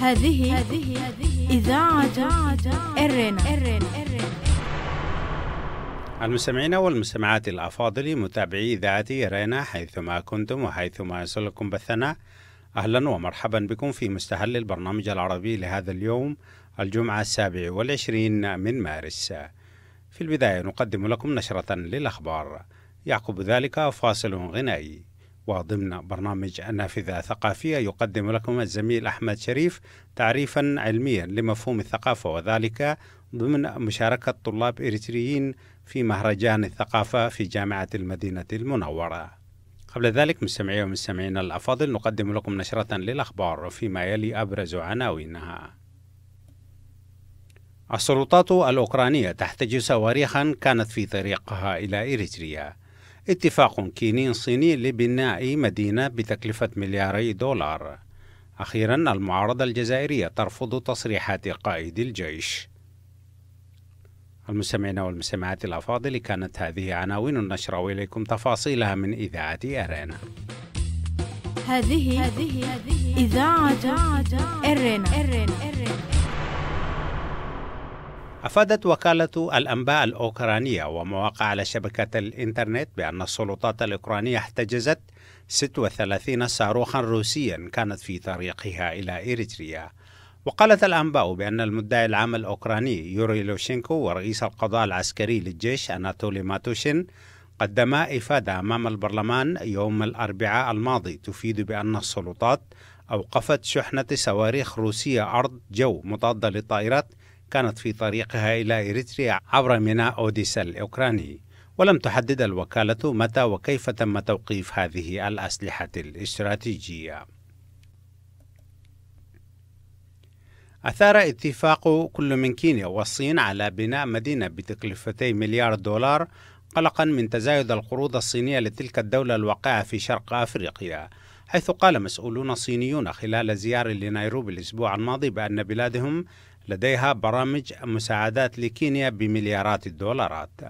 هذه إذاعة إرنا. المستمعين والمستمعات الأفاضل متابعي إذاعة إرنا حيثما كنتم وحيثما يصلكم بثنا، أهلا ومرحبا بكم في مستهل البرنامج العربي لهذا اليوم الجمعة 27 من مارس. في البداية نقدم لكم نشرة للأخبار يعقب ذلك فاصل غنائي، وضمن برنامج نافذة ثقافية يقدم لكم الزميل أحمد شريف تعريفا علميا لمفهوم الثقافة، وذلك ضمن مشاركة طلاب إريتريين في مهرجان الثقافة في جامعة المدينة المنورة. قبل ذلك مستمعي ومستمعين الأفاضل نقدم لكم نشرة للأخبار فيما يلي أبرز عناوينها. السلطات الأوكرانية تحتجز صواريخا كانت في طريقها إلى إريتريا. اتفاق كيني صيني لبناء مدينة بتكلفة $2 مليار. أخيرا المعارضة الجزائرية ترفض تصريحات قائد الجيش. المستمعين والمستمعات الأفاضل، كانت هذه عناوين النشرة، وإليكم تفاصيلها من إذاعة أرنا. هذه إذاعة إرنا. أفادت وكالة الأنباء الأوكرانية ومواقع على شبكة الإنترنت بأن السلطات الأوكرانية احتجزت 36 صاروخا روسيا كانت في طريقها إلى إريتريا. وقالت الأنباء بأن المدعي العام الأوكراني يوري لوشينكو ورئيس القضاء العسكري للجيش أناتولي ماتوشين قدما إفادة أمام البرلمان يوم الأربعاء الماضي تفيد بأن السلطات أوقفت شحنة صواريخ روسية أرض جو مضادة للطائرات كانت في طريقها إلى إريتريا عبر ميناء أوديسا الأوكراني. ولم تحدد الوكالة متى وكيف تم توقيف هذه الأسلحة الاستراتيجية. أثار اتفاق كل من كينيا والصين على بناء مدينة بتكلفتي $1 مليار قلقا من تزايد القروض الصينية لتلك الدولة الواقعة في شرق أفريقيا، حيث قال مسؤولون صينيون خلال زيارة لنيروبي الأسبوع الماضي بأن بلادهم لديها برامج مساعدات لكينيا بمليارات الدولارات.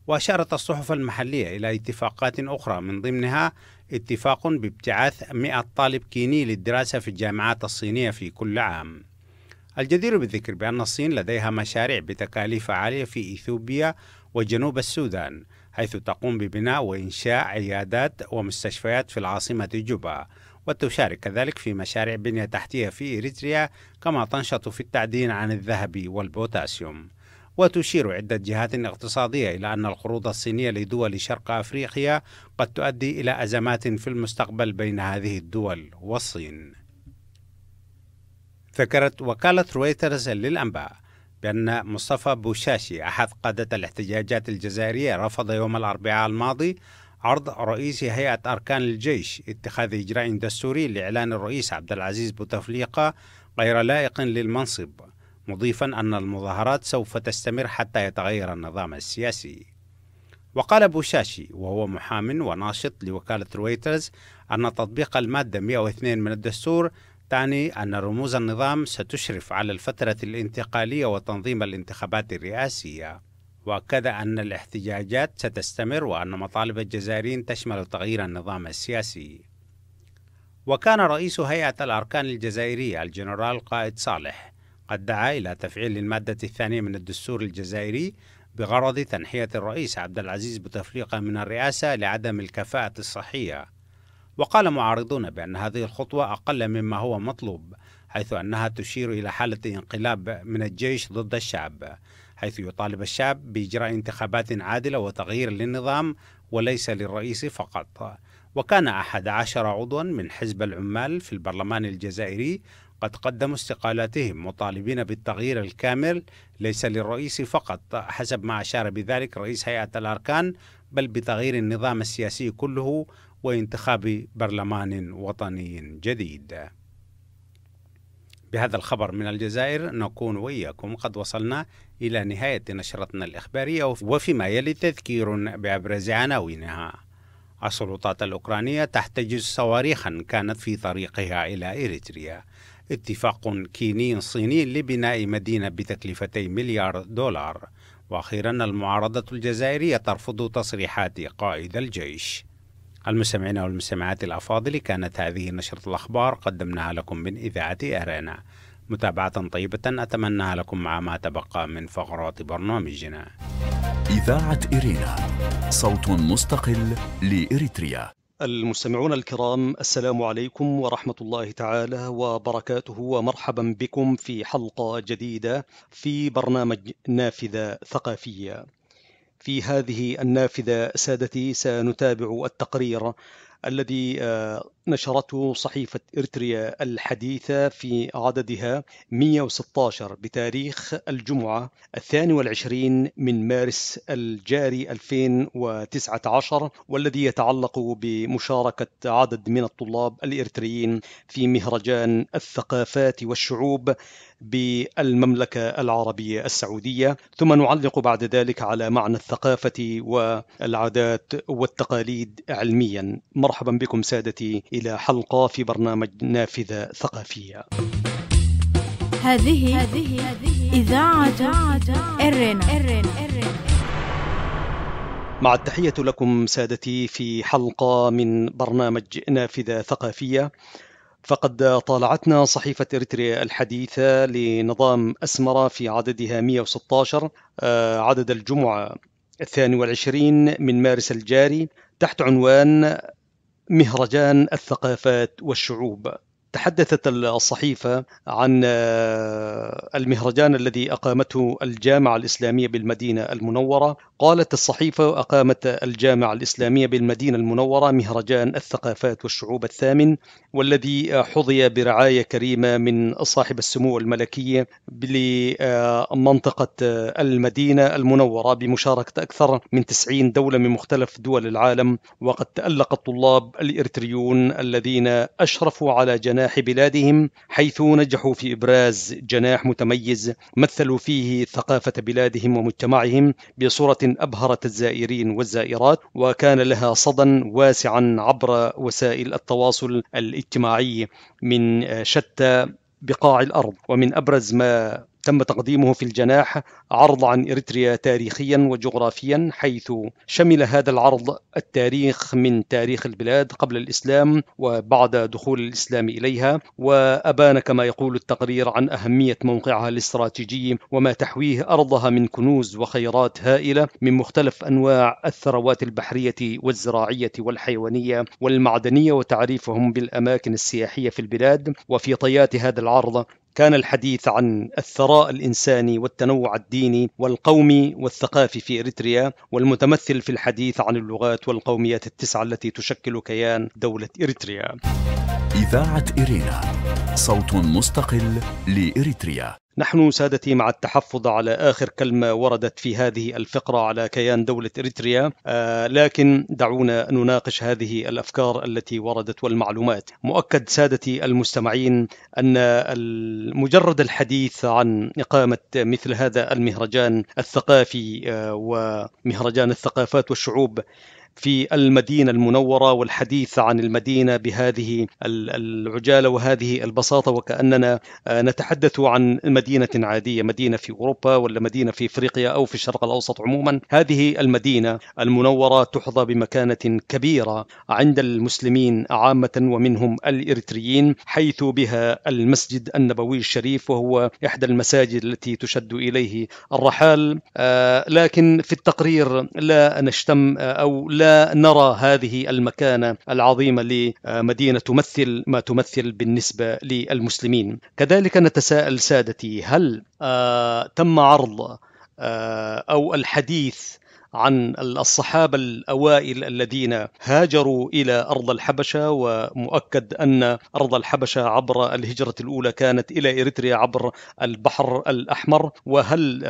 وأشارت الصحف المحلية إلى اتفاقات أخرى من ضمنها اتفاق بابتعاث 100 طالب كيني للدراسة في الجامعات الصينية في كل عام. الجدير بالذكر بأن الصين لديها مشاريع بتكاليف عالية في إثيوبيا وجنوب السودان، حيث تقوم ببناء وإنشاء عيادات ومستشفيات في العاصمة جوبا، وتشارك كذلك في مشاريع بنية تحتية في إريتريا، كما تنشط في التعدين عن الذهب والبوتاسيوم. وتشير عدة جهات اقتصادية إلى أن القروض الصينية لدول شرق أفريقيا قد تؤدي إلى أزمات في المستقبل بين هذه الدول والصين. ذكرت وكالة رويترز للأنباء بأن مصطفى بوشاشي أحد قادة الاحتجاجات الجزائرية رفض يوم الأربعاء الماضي عرض رئيس هيئة أركان الجيش اتخاذ إجراء دستوري لإعلان الرئيس عبد العزيز بوتفليقة غير لائق للمنصب، مضيفا أن المظاهرات سوف تستمر حتى يتغير النظام السياسي. وقال بوشاشي وهو محام وناشط لوكالة رويترز أن تطبيق المادة 102 من الدستور تعني أن رموز النظام ستشرف على الفترة الانتقالية وتنظيم الانتخابات الرئاسية. وأكد أن الاحتجاجات ستستمر وأن مطالب الجزائريين تشمل تغيير النظام السياسي. وكان رئيس هيئة الأركان الجزائرية الجنرال قائد صالح قد دعا إلى تفعيل المادة الثانية من الدستور الجزائري بغرض تنحية الرئيس عبد العزيز بوتفليقة من الرئاسة لعدم الكفاءة الصحية. وقال معارضون بأن هذه الخطوة أقل مما هو مطلوب، حيث أنها تشير إلى حالة انقلاب من الجيش ضد الشعب، حيث يطالب الشعب بإجراء انتخابات عادلة وتغيير للنظام وليس للرئيس فقط. وكان 11 عضوا من حزب العمال في البرلمان الجزائري قد قدموا استقالاتهم مطالبين بالتغيير الكامل ليس للرئيس فقط حسب ما أشار بذلك رئيس هيئة الأركان، بل بتغيير النظام السياسي كله وانتخاب برلمان وطني جديد. بهذا الخبر من الجزائر نكون وإياكم قد وصلنا إلى نهاية نشرتنا الإخبارية، وفيما يلي تذكير بأبرز عناوينها. السلطات الأوكرانية تحتجز صواريخا كانت في طريقها إلى إريتريا. اتفاق كيني صيني لبناء مدينة بتكلفتي $1 مليار. وأخيرا المعارضة الجزائرية ترفض تصريحات قائد الجيش. المستمعين والمستمعات الأفاضل، كانت هذه نشرة الأخبار قدمناها لكم من إذاعة أرنا. متابعة طيبة أتمنى لكم مع ما تبقى من فقرات برنامجنا. إذاعة إيرينا، صوت مستقل لإريتريا. المستمعون الكرام، السلام عليكم ورحمة الله تعالى وبركاته، ومرحبا بكم في حلقة جديدة في برنامج نافذة ثقافية. في هذه النافذة سادتي سنتابع التقرير الذي نشرته صحيفة إريتريا الحديثة في عددها 116 بتاريخ الجمعة 22 من مارس الجاري 2019، والذي يتعلق بمشاركة عدد من الطلاب الإريتريين في مهرجان الثقافات والشعوب بالمملكة العربية السعودية، ثم نعلق بعد ذلك على معنى الثقافة والعادات والتقاليد علميا. مرحبا بكم سادتي إلى حلقة في برنامج نافذة ثقافية. هذه إذاعة إيرينا. مع التحية لكم سادتي في حلقة من برنامج نافذة ثقافية. فقد طالعتنا صحيفة إريتريا الحديثة لنظام أسمرة في عددها 116 عدد الجمعة 22 من مارس الجاري تحت عنوان مهرجان الثقافات والشعوب. تحدثت الصحيفة عن المهرجان الذي أقامته الجامعة الإسلامية بالمدينة المنورة. قالت الصحيفة: أقامت الجامعة الإسلامية بالمدينة المنورة مهرجان الثقافات والشعوب الثامن، والذي حظي برعاية كريمة من صاحب السمو الملكي لمنطقة المدينة المنورة بمشاركة أكثر من 90 دولة من مختلف دول العالم. وقد تألق الطلاب الإريتريون الذين أشرفوا على جناح بلادهم، حيث نجحوا في إبراز جناح متميز مثلوا فيه ثقافة بلادهم ومجتمعهم بصورة أبهرت الزائرين والزائرات، وكان لها صدى واسعا عبر وسائل التواصل الاجتماعي من شتى بقاع الأرض. ومن أبرز ما تم تقديمه في الجناح عرض عن إريتريا تاريخيا وجغرافيا، حيث شمل هذا العرض التاريخ من تاريخ البلاد قبل الإسلام وبعد دخول الإسلام إليها، وأبان كما يقول التقرير عن أهمية موقعها الاستراتيجي وما تحويه أرضها من كنوز وخيرات هائلة من مختلف أنواع الثروات البحرية والزراعية والحيوانية والمعدنية، وتعريفهم بالأماكن السياحية في البلاد. وفي طيات هذا العرض كان الحديث عن الثراء الإنساني والتنوع الديني والقومي والثقافي في إريتريا، والمتمثل في الحديث عن اللغات والقوميات التسعة التي تشكل كيان دولة إريتريا. إذاعة إيرينا، صوت مستقل لإريتريا. نحن سادتي مع التحفظ على آخر كلمة وردت في هذه الفقرة على كيان دولة إريتريا، لكن دعونا نناقش هذه الأفكار التي وردت والمعلومات. مؤكد سادتي المستمعين أن مجرد الحديث عن إقامة مثل هذا المهرجان الثقافي ومهرجان الثقافات والشعوب في المدينة المنورة، والحديث عن المدينة بهذه العجالة وهذه البساطة، وكأننا نتحدث عن مدينة عادية، مدينة في أوروبا ولا مدينة في إفريقيا أو في الشرق الأوسط عموما. هذه المدينة المنورة تحظى بمكانة كبيرة عند المسلمين عامة ومنهم الإريتريين، حيث بها المسجد النبوي الشريف، وهو إحدى المساجد التي تشد إليه الرحال. لكن في التقرير لا نشتم أو لا نرى هذه المكانة العظيمة لمدينة تمثل ما تمثل بالنسبة للمسلمين. كذلك نتساءل سادتي: هل تم عرض أو الحديث عن الصحابة الأوائل الذين هاجروا إلى أرض الحبشة؟ ومؤكد أن أرض الحبشة عبر الهجرة الأولى كانت إلى إريتريا عبر البحر الأحمر. وهل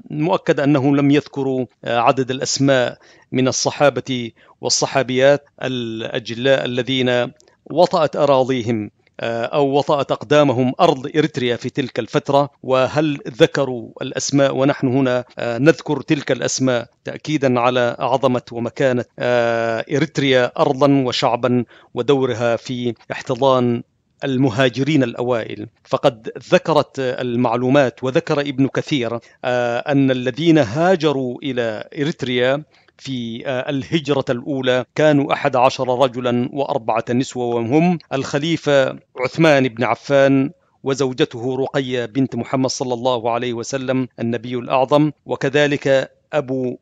مؤكد أنهم لم يذكروا عدد الأسماء من الصحابة والصحابيات الأجلاء الذين وطأت أراضيهم أو وطأت أقدامهم أرض إريتريا في تلك الفترة؟ وهل ذكروا الأسماء ونحن هنا نذكر تلك الأسماء تأكيدا على عظمة ومكانة إريتريا أرضا وشعبا ودورها في احتضان المهاجرين الأوائل؟ فقد ذكرت المعلومات وذكر ابن كثير أن الذين هاجروا إلى إريتريا في الهجرة الأولى كانوا 11 رجلا و4 نسوة، وهم الخليفة عثمان بن عفان وزوجته رقية بنت محمد صلى الله عليه وسلم النبي الأعظم، وكذلك أبو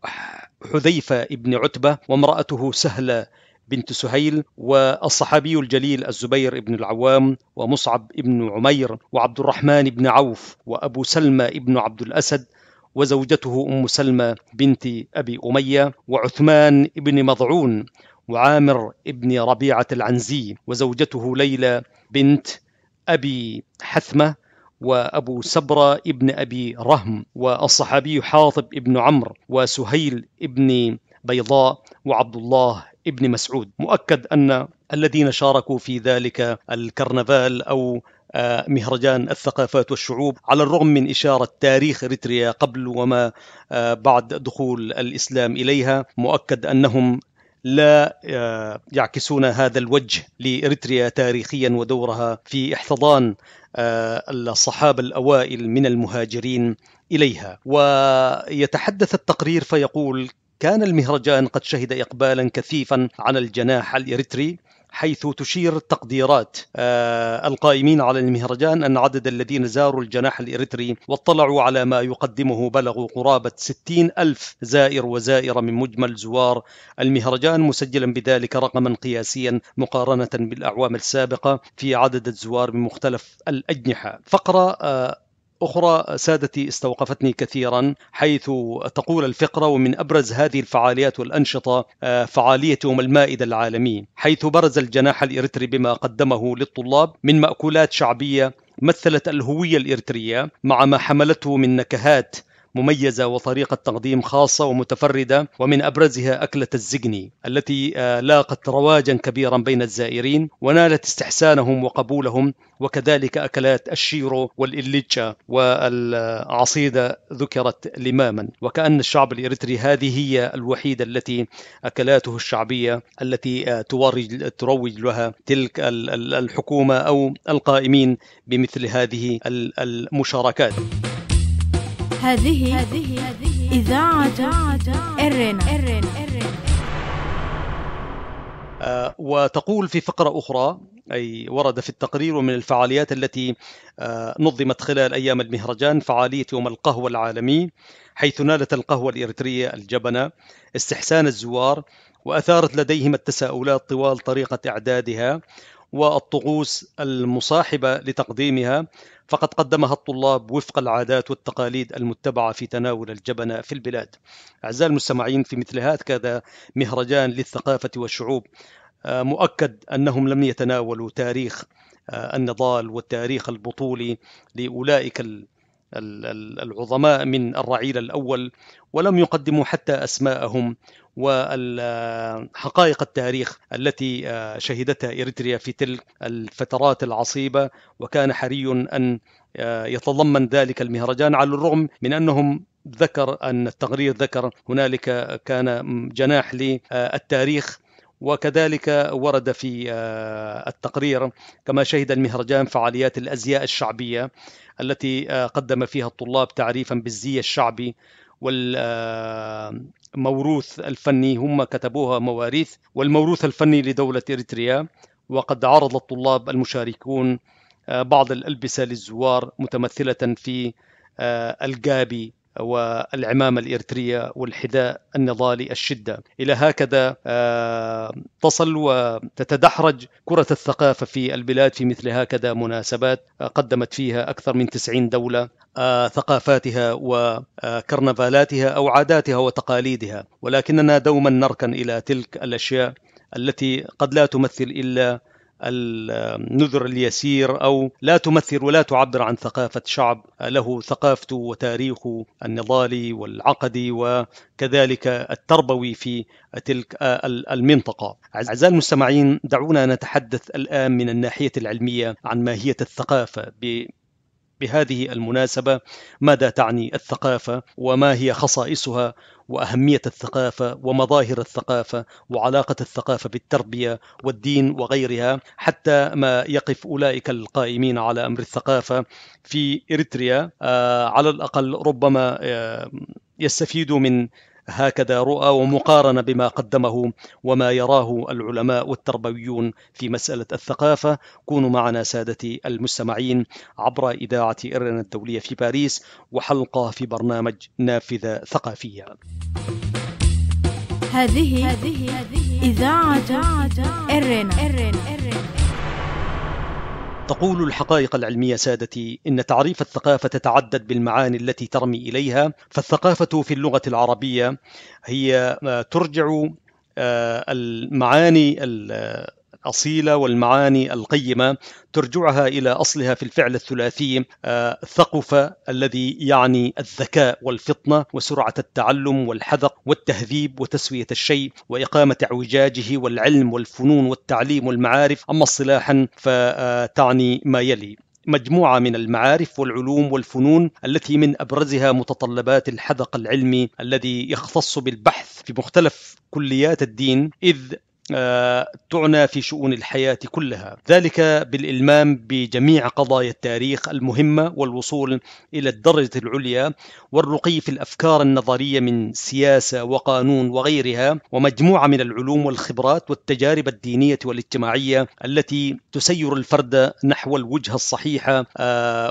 حذيفة ابن عتبة وامرأته سهلة بنت سهيل، والصحابي الجليل الزبير بن العوام، ومصعب بن عمير، وعبد الرحمن بن عوف، وأبو سلمة بن عبد الأسد وزوجته أم سلمة بنت أبي أمية، وعثمان بن مضعون، وعامر بن ربيعة العنزي وزوجته ليلى بنت أبي حثمة، وأبو سبرة ابن أبي رهم، والصحابي حاطب ابن عمرو، وسهيل ابن بيضاء، وعبد الله ابن مسعود. مؤكد أن الذين شاركوا في ذلك الكرنفال أو مهرجان الثقافات والشعوب، على الرغم من إشارة تاريخ إريتريا قبل وما بعد دخول الإسلام إليها، مؤكد أنهم لا يعكسون هذا الوجه لإريتريا تاريخيا ودورها في احتضان الصحابة الأوائل من المهاجرين إليها. ويتحدث التقرير فيقول: كان المهرجان قد شهد إقبالا كثيفا على الجناح الإريتري، حيث تشير تقديرات القائمين على المهرجان أن عدد الذين زاروا الجناح الإريتري واطلعوا على ما يقدمه بلغوا قرابة 60,000 زائر وزائرة من مجمل زوار المهرجان، مسجلا بذلك رقما قياسيا مقارنة بالأعوام السابقة في عدد الزوار من مختلف الأجنحة. فقرة أخرى سادتي استوقفتني كثيرا، حيث تقول الفقرة: ومن أبرز هذه الفعاليات والأنشطة فعالية يوم المائدة العالمي، حيث برز الجناح الإريتري بما قدمه للطلاب من مأكولات شعبية مثلت الهوية الإريترية، مع ما حملته من نكهات مميزة وطريقة تقديم خاصة ومتفردة، ومن أبرزها أكلة الزقني التي لاقت رواجا كبيرا بين الزائرين ونالت استحسانهم وقبولهم، وكذلك أكلات الشيرو والإليتشا والعصيدة ذكرت لماما. وكأن الشعب الإريتري هذه هي الوحيدة التي أكلاته الشعبية التي تروج لها تلك الحكومة أو القائمين بمثل هذه المشاركات. هذه إذاعة إرينا. وتقول في فقرة أخرى، أي ورد في التقرير: ومن الفعاليات التي نظمت خلال أيام المهرجان فعالية يوم القهوة العالمي، حيث نالت القهوة الإريترية الجبنة استحسان الزوار، وأثارت لديهم التساؤلات طوال طريقة إعدادها والطقوس المصاحبة لتقديمها، فقد قدمها الطلاب وفق العادات والتقاليد المتبعة في تناول الجبنة في البلاد. أعزائي المستمعين، في مثل هكذا مهرجان للثقافة والشعوب مؤكد أنهم لم يتناولوا تاريخ النضال والتاريخ البطولي لأولئك العظماء من الرعيل الأول، ولم يقدموا حتى أسماءهم والحقائق التاريخ التي شهدتها إريتريا في تلك الفترات العصيبة. وكان حري أن يتضمن ذلك المهرجان، على الرغم من أنهم ذكر أن التقرير ذكر هنالك كان جناح للتاريخ. وكذلك ورد في التقرير: كما شهد المهرجان فعاليات الأزياء الشعبية التي قدم فيها الطلاب تعريفا بالزي الشعبي والموروث الفني، هم كتبوها مواريث، والموروث الفني لدولة إريتريا. وقد عرض الطلاب المشاركون بعض الألبسة للزوار متمثلة في الجابي والعمامة الإريترية والحذاء النضالي الشدة. إلى هكذا تصل وتتدحرج كرة الثقافة في البلاد في مثل هكذا مناسبات قدمت فيها أكثر من 90 دولة ثقافاتها وكرنفالاتها أو عاداتها وتقاليدها، ولكننا دوما نركن إلى تلك الأشياء التي قد لا تمثل إلا النذر اليسير، أو لا تمثل ولا تعبر عن ثقافة شعب له ثقافته وتاريخه النضالي والعقدي وكذلك التربوي في تلك المنطقة. أعزائي المستمعين، دعونا نتحدث الآن من الناحية العلمية عن ماهية الثقافة. بهذه المناسبة ماذا تعني الثقافة، وما هي خصائصها، وأهمية الثقافة، ومظاهر الثقافة، وعلاقة الثقافة بالتربية والدين وغيرها، حتى ما يقف أولئك القائمين على أمر الثقافة في إريتريا على الأقل ربما يستفيدوا من هكذا رؤى ومقارنة بما قدمه وما يراه العلماء والتربويون في مسألة الثقافة. كونوا معنا سادتي المستمعين عبر إذاعة إرنا الدولية في باريس، وحلقة في برنامج نافذة ثقافية. هذه إذاعة إرنا. تقول الحقائق العلمية سادتي إن تعريف الثقافة تتعدد بالمعاني التي ترمي إليها. فالثقافة في اللغة العربية هي ترجع المعاني الأصيلة والمعاني القيمة ترجعها إلى أصلها في الفعل الثلاثي ثقف، الذي يعني الذكاء والفطنة وسرعة التعلم والحذق والتهذيب وتسوية الشيء وإقامة اعوجاجه والعلم والفنون والتعليم والمعارف. أما اصطلاحا فتعني ما يلي: مجموعة من المعارف والعلوم والفنون التي من أبرزها متطلبات الحذق العلمي الذي يختص بالبحث في مختلف كليات الدين، إذ تعنى في شؤون الحياة كلها، ذلك بالإلمام بجميع قضايا التاريخ المهمة والوصول إلى الدرجة العليا والرقي في الأفكار النظرية من سياسة وقانون وغيرها، ومجموعة من العلوم والخبرات والتجارب الدينية والاجتماعية التي تسير الفرد نحو الوجهة الصحيحة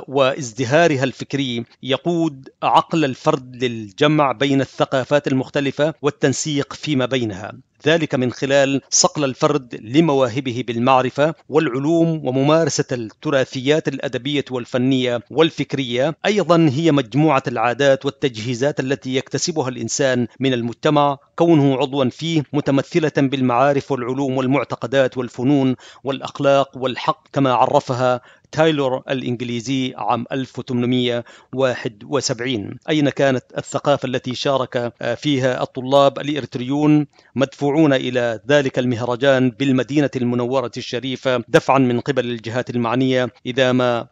وازدهارها الفكري، يقود عقل الفرد للجمع بين الثقافات المختلفة والتنسيق فيما بينها، ذلك من خلال صقل الفرد لمواهبه بالمعرفة والعلوم وممارسة التراثيات الأدبية والفنية والفكرية. أيضا هي مجموعة العادات والتجهيزات التي يكتسبها الإنسان من المجتمع كونه عضوا فيه، متمثلة بالمعارف والعلوم والمعتقدات والفنون والأخلاق والحق كما عرفها تايلور الإنجليزي عام 1871. أين كانت الثقافة التي شارك فيها الطلاب الإريتريون مدفوعون إلى ذلك المهرجان بالمدينة المنورة الشريفة دفعا من قبل الجهات المعنية؟ إذا ما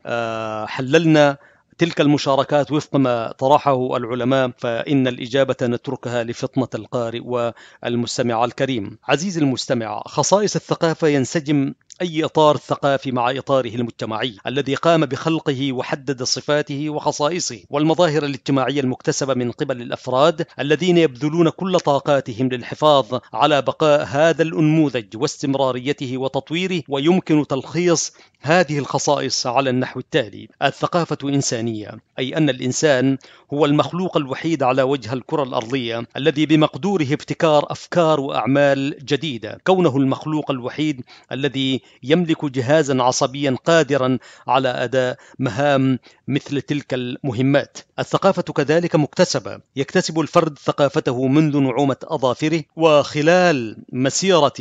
حللنا تلك المشاركات وفق ما طرحه العلماء فإن الإجابة نتركها لفطنة القارئ والمستمع الكريم. عزيزي المستمع، خصائص الثقافة ينسجم أي إطار ثقافي مع إطاره المجتمعي الذي قام بخلقه وحدد صفاته وخصائصه والمظاهر الاجتماعية المكتسبة من قبل الأفراد الذين يبذلون كل طاقاتهم للحفاظ على بقاء هذا الأنموذج واستمراريته وتطويره. ويمكن تلخيص هذه الخصائص على النحو التالي: الثقافة إنسانية، أي أن الإنسان هو المخلوق الوحيد على وجه الكرة الأرضية الذي بمقدوره ابتكار أفكار وأعمال جديدة، كونه المخلوق الوحيد الذي يملك جهازا عصبيا قادرا على أداء مهام مثل تلك المهمات. الثقافة كذلك مكتسبة، يكتسب الفرد ثقافته منذ نعومة أظافره وخلال مسيرة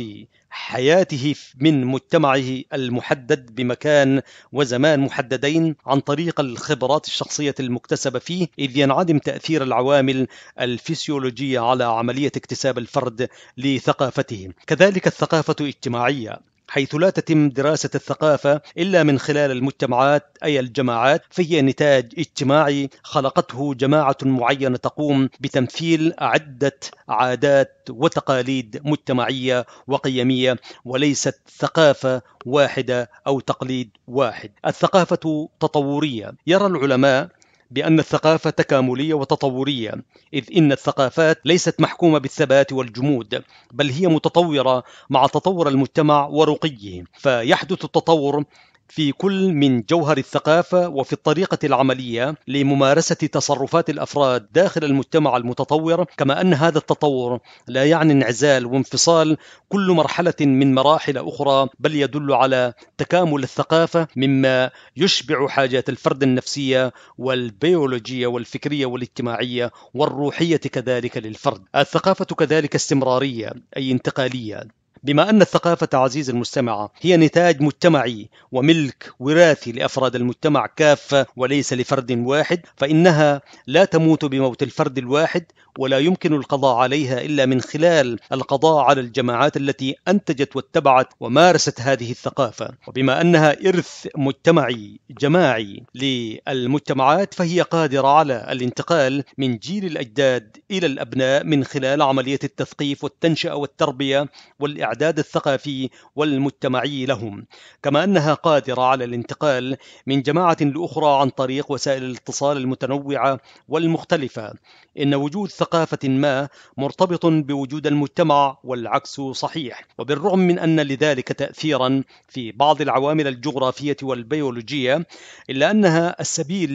حياته من مجتمعه المحدد بمكان وزمان محددين عن طريق الخبرات الشخصية المكتسبة فيه، إذ ينعدم تأثير العوامل الفسيولوجية على عملية اكتساب الفرد لثقافته. كذلك الثقافة اجتماعية، حيث لا تتم دراسة الثقافة إلا من خلال المجتمعات أي الجماعات، فهي نتاج اجتماعي خلقته جماعة معينة تقوم بتمثيل عدة عادات وتقاليد مجتمعية وقيمية، وليست ثقافة واحدة أو تقليد واحد. الثقافة تطورية، يرى العلماء بأن الثقافة تكاملية وتطورية، إذ إن الثقافات ليست محكومة بالثبات والجمود، بل هي متطورة مع تطور المجتمع ورقيه، فيحدث التطور في كل من جوهر الثقافة وفي الطريقة العملية لممارسة تصرفات الأفراد داخل المجتمع المتطور، كما أن هذا التطور لا يعني انعزال وانفصال كل مرحلة من مراحل أخرى، بل يدل على تكامل الثقافة مما يشبع حاجات الفرد النفسية والبيولوجية والفكرية والاجتماعية والروحية كذلك للفرد. الثقافة كذلك استمرارية أي انتقالية، بما أن الثقافة عزيز المستمع هي نتاج مجتمعي وملك وراثي لأفراد المجتمع كافة وليس لفرد واحد، فإنها لا تموت بموت الفرد الواحد، ولا يمكن القضاء عليها إلا من خلال القضاء على الجماعات التي أنتجت واتبعت ومارست هذه الثقافة. وبما أنها إرث مجتمعي جماعي للمجتمعات، فهي قادرة على الانتقال من جيل الأجداد إلى الأبناء من خلال عملية التثقيف والتنشئة والتربية والإعداد والإعداد الثقافي والمجتمعي لهم، كما أنها قادرة على الانتقال من جماعة لأخرى عن طريق وسائل الاتصال المتنوعة والمختلفة. إن وجود ثقافة ما مرتبط بوجود المجتمع والعكس صحيح، وبالرغم من أن لذلك تأثيرا في بعض العوامل الجغرافية والبيولوجية، إلا أنها السبيل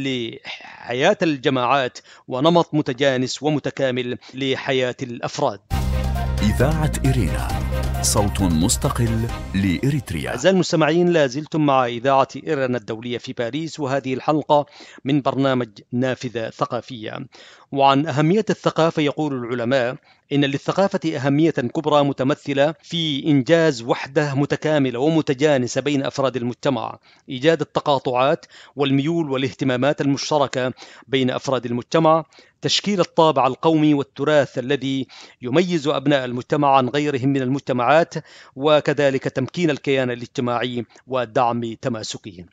لحياة الجماعات ونمط متجانس ومتكامل لحياة الأفراد. إذاعة إرينا، صوت مستقل لإريتريا. أعزائي المستمعين، لا زلتم مع إذاعة إرينا الدولية في باريس، وهذه الحلقة من برنامج نافذة ثقافية. وعن أهمية الثقافة يقول العلماء إن للثقافة أهمية كبرى متمثلة في إنجاز وحدة متكاملة ومتجانسة بين أفراد المجتمع، إيجاد التقاطعات والميول والاهتمامات المشتركة بين أفراد المجتمع، تشكيل الطابع القومي والتراث الذي يميز أبناء المجتمع عن غيرهم من المجتمعات، وكذلك تمكين الكيان الاجتماعي ودعم تماسكه.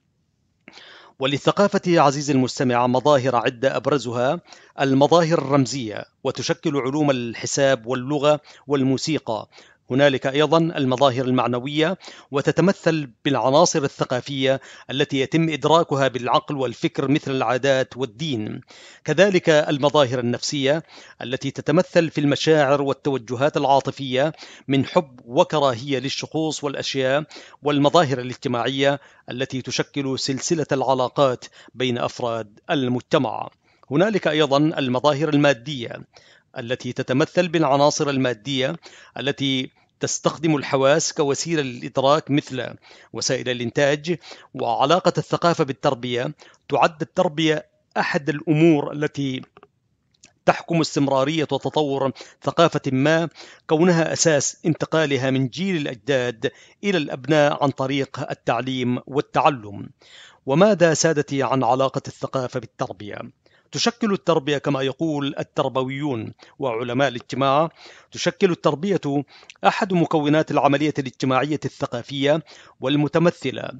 وللثقافة عزيزي المستمع مظاهر عدة، أبرزها المظاهر الرمزية، وتشكل علوم الحساب واللغة والموسيقى. هنالك أيضا المظاهر المعنوية، وتتمثل بالعناصر الثقافية التي يتم إدراكها بالعقل والفكر مثل العادات والدين. كذلك المظاهر النفسية التي تتمثل في المشاعر والتوجهات العاطفية من حب وكراهية للشخوص والأشياء. والمظاهر الاجتماعية التي تشكل سلسلة العلاقات بين أفراد المجتمع. هنالك أيضا المظاهر المادية التي تتمثل بالعناصر المادية التي تستخدم الحواس كوسيلة للإدراك مثل وسائل الإنتاج. وعلاقة الثقافة بالتربية، تعد التربية أحد الأمور التي تحكم استمرارية وتطور ثقافة ما، كونها أساس انتقالها من جيل الأجداد إلى الأبناء عن طريق التعليم والتعلم. وماذا سادتي عن علاقة الثقافة بالتربية؟ تشكل التربية كما يقول التربويون وعلماء الاجتماع، تشكل التربية أحد مكونات العملية الاجتماعية الثقافية، والمتمثلة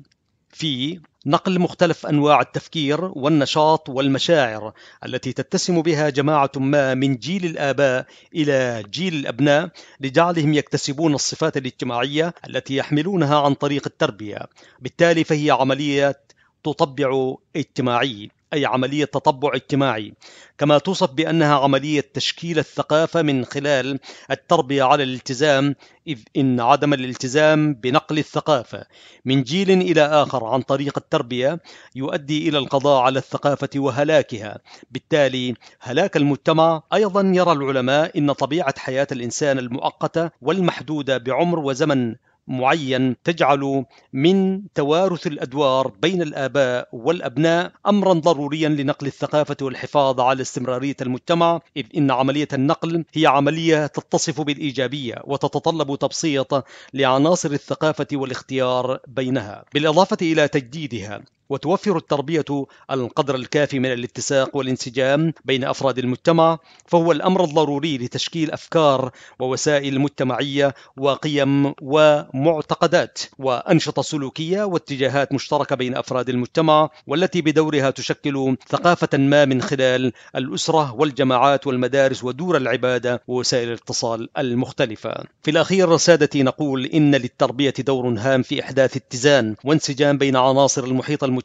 في نقل مختلف أنواع التفكير والنشاط والمشاعر التي تتسم بها جماعة ما من جيل الآباء إلى جيل الأبناء، لجعلهم يكتسبون الصفات الاجتماعية التي يحملونها عن طريق التربية. بالتالي فهي عملية تطبع اجتماعي، أي عملية تطبع اجتماعي، كما توصف بأنها عملية تشكيل الثقافة من خلال التربية على الالتزام، إذ إن عدم الالتزام بنقل الثقافة من جيل إلى آخر عن طريق التربية يؤدي إلى القضاء على الثقافة وهلاكها. بالتالي هلاك المجتمع. أيضا يرى العلماء إن طبيعة حياة الإنسان المؤقتة والمحدودة بعمر وزمن معين تجعل من توارث الأدوار بين الآباء والأبناء أمرا ضروريا لنقل الثقافة والحفاظ على استمرارية المجتمع، إذ إن عملية النقل هي عملية تتصف بالإيجابية وتتطلب تبسيط لعناصر الثقافة والاختيار بينها، بالإضافة إلى تجديدها. وتوفر التربية القدر الكافي من الاتساق والانسجام بين أفراد المجتمع، فهو الأمر الضروري لتشكيل أفكار ووسائل مجتمعية وقيم ومعتقدات وأنشطة سلوكية واتجاهات مشتركة بين أفراد المجتمع، والتي بدورها تشكل ثقافة ما من خلال الأسرة والجماعات والمدارس ودور العبادة ووسائل الاتصال المختلفة. في الأخير سادتي، نقول إن للتربية دور هام في إحداث اتزان وانسجام بين عناصر المحيط المجتمعي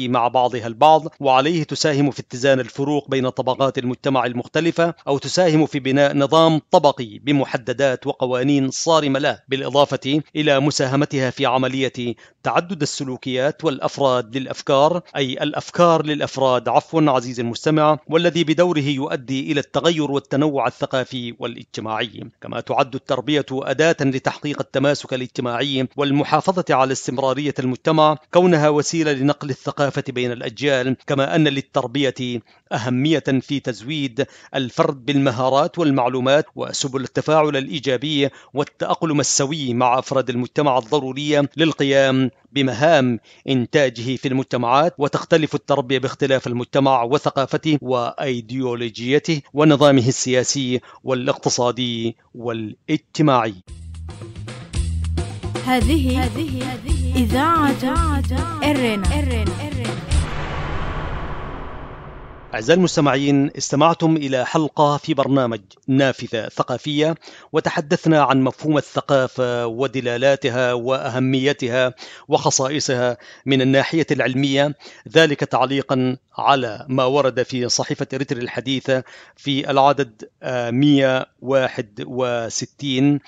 مع بعضها البعض، وعليه تساهم في اتزان الفروق بين طبقات المجتمع المختلفة، أو تساهم في بناء نظام طبقي بمحددات وقوانين صارمة له، بالإضافة إلى مساهمتها في عملية تعدد السلوكيات والأفراد للأفكار، أي الأفكار للأفراد عزيزي المستمع، والذي بدوره يؤدي إلى التغير والتنوع الثقافي والاجتماعي. كما تعد التربية أداة لتحقيق التماسك الاجتماعي والمحافظة على استمرارية المجتمع، كونها وسيلة لنقل الثقافة بين الأجيال. كما أن للتربية أهمية في تزويد الفرد بالمهارات والمعلومات وسبل التفاعل الإيجابي والتأقلم السوي مع أفراد المجتمع الضرورية للقيام بمهام إنتاجه في المجتمعات. وتختلف التربية باختلاف المجتمع وثقافته وأيديولوجيته ونظامه السياسي والاقتصادي والاجتماعي. هذه إذاعة إرينا. أعزائي المستمعين، استمعتم إلى حلقة في برنامج نافذة ثقافية، وتحدثنا عن مفهوم الثقافة ودلالاتها وأهميتها وخصائصها من الناحية العلمية، ذلك تعليقا على ما ورد في صحيفة إريتريا الحديثة في العدد 161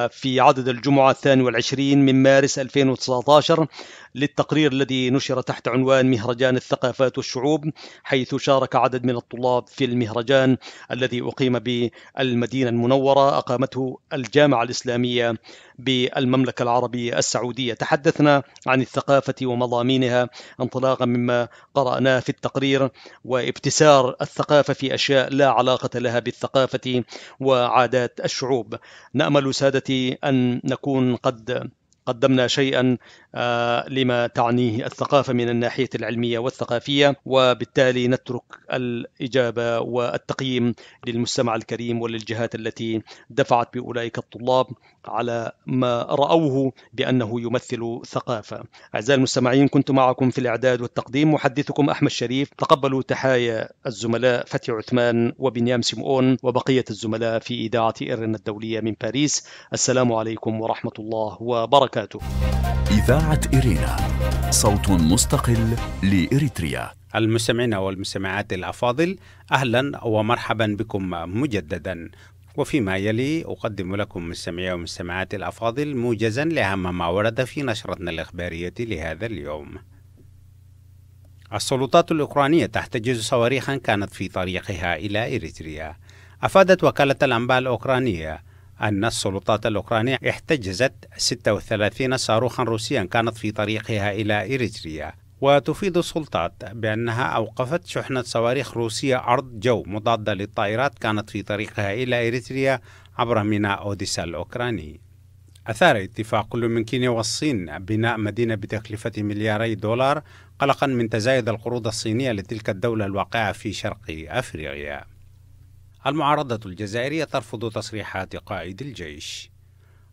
في عدد الجمعة 22 من مارس 2019 للتقرير الذي نشر تحت عنوان مهرجان الثقافات والشعوب، حيث شارك عدد من الطلاب في المهرجان الذي أقيم بالمدينة المنورة، أقامته الجامعة الإسلامية بالمملكة العربية السعودية. تحدثنا عن الثقافة ومضامينها انطلاقا مما قرأناه في التقرير، وابتسار الثقافة في أشياء لا علاقة لها بالثقافة وعادات الشعوب. نأمل سادتي أن نكون قد قدمنا شيئا لما تعنيه الثقافة من الناحية العلمية والثقافية، وبالتالي نترك الإجابة والتقييم للمستمع الكريم وللجهات التي دفعت بأولئك الطلاب على ما رأوه بأنه يمثل ثقافة. أعزائي المستمعين، كنت معكم في الإعداد والتقديم محدثكم أحمد شريف. تقبلوا تحايا الزملاء فتحي عثمان وبنيام سمعون وبقية الزملاء في إذاعة إرنا الدولية من باريس. السلام عليكم ورحمة الله وبركاته. إذاعة إرينا، صوت مستقل لإريتريا. المستمعين والمستمعات الأفاضل، أهلا ومرحبا بكم مجددا. وفيما يلي أقدم لكم مستمعي ومستمعات الأفاضل موجزا لأهم ما ورد في نشرتنا الإخبارية لهذا اليوم. السلطات الأوكرانية تحتجز صواريخا كانت في طريقها إلى إريتريا. أفادت وكالة الأنباء الأوكرانية أن السلطات الأوكرانية احتجزت 36 صاروخا روسيا كانت في طريقها إلى إريتريا. وتفيد السلطات بأنها أوقفت شحنة صواريخ روسية أرض جو مضادة للطائرات كانت في طريقها إلى إريتريا عبر ميناء أوديسا الأوكراني. أثار اتفاق كل من كينيا والصين بناء مدينة بتكلفة $2 مليار قلقا من تزايد القروض الصينية لتلك الدولة الواقعة في شرق أفريقيا. المعارضة الجزائرية ترفض تصريحات قائد الجيش.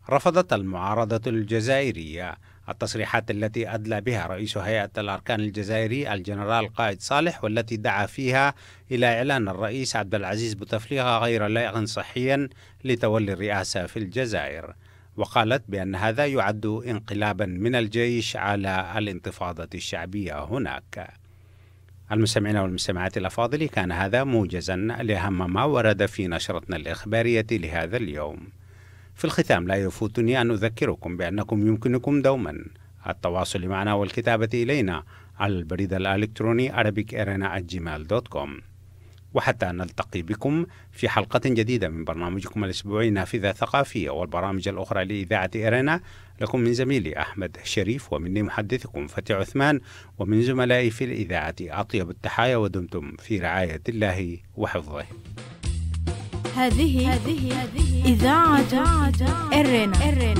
رفضت المعارضة الجزائرية التصريحات التي أدلى بها رئيس هيئة الأركان الجزائري الجنرال قائد صالح، والتي دعا فيها إلى إعلان الرئيس عبد العزيز بوتفليقة غير لائق صحيا لتولي الرئاسة في الجزائر، وقالت بأن هذا يعد انقلابا من الجيش على الانتفاضة الشعبية هناك. المستمعين والمستمعات الأفاضل، كان هذا موجزا لأهم ما ورد في نشرتنا الإخبارية لهذا اليوم. في الختام لا يفوتني أن أذكركم بأنكم يمكنكم دوما التواصل معنا والكتابة إلينا على البريد الإلكتروني arabicirena@gmail.com. وحتى نلتقي بكم في حلقة جديدة من برنامجكم الأسبوعي نافذة ثقافية والبرامج الأخرى لإذاعة إرنا، لكم من زميلي أحمد شريف ومني محدثكم فتحي عثمان ومن زملائي في الإذاعة أطيب التحايا، ودمتم في رعاية الله وحفظه. هذه إذاعة إرنا.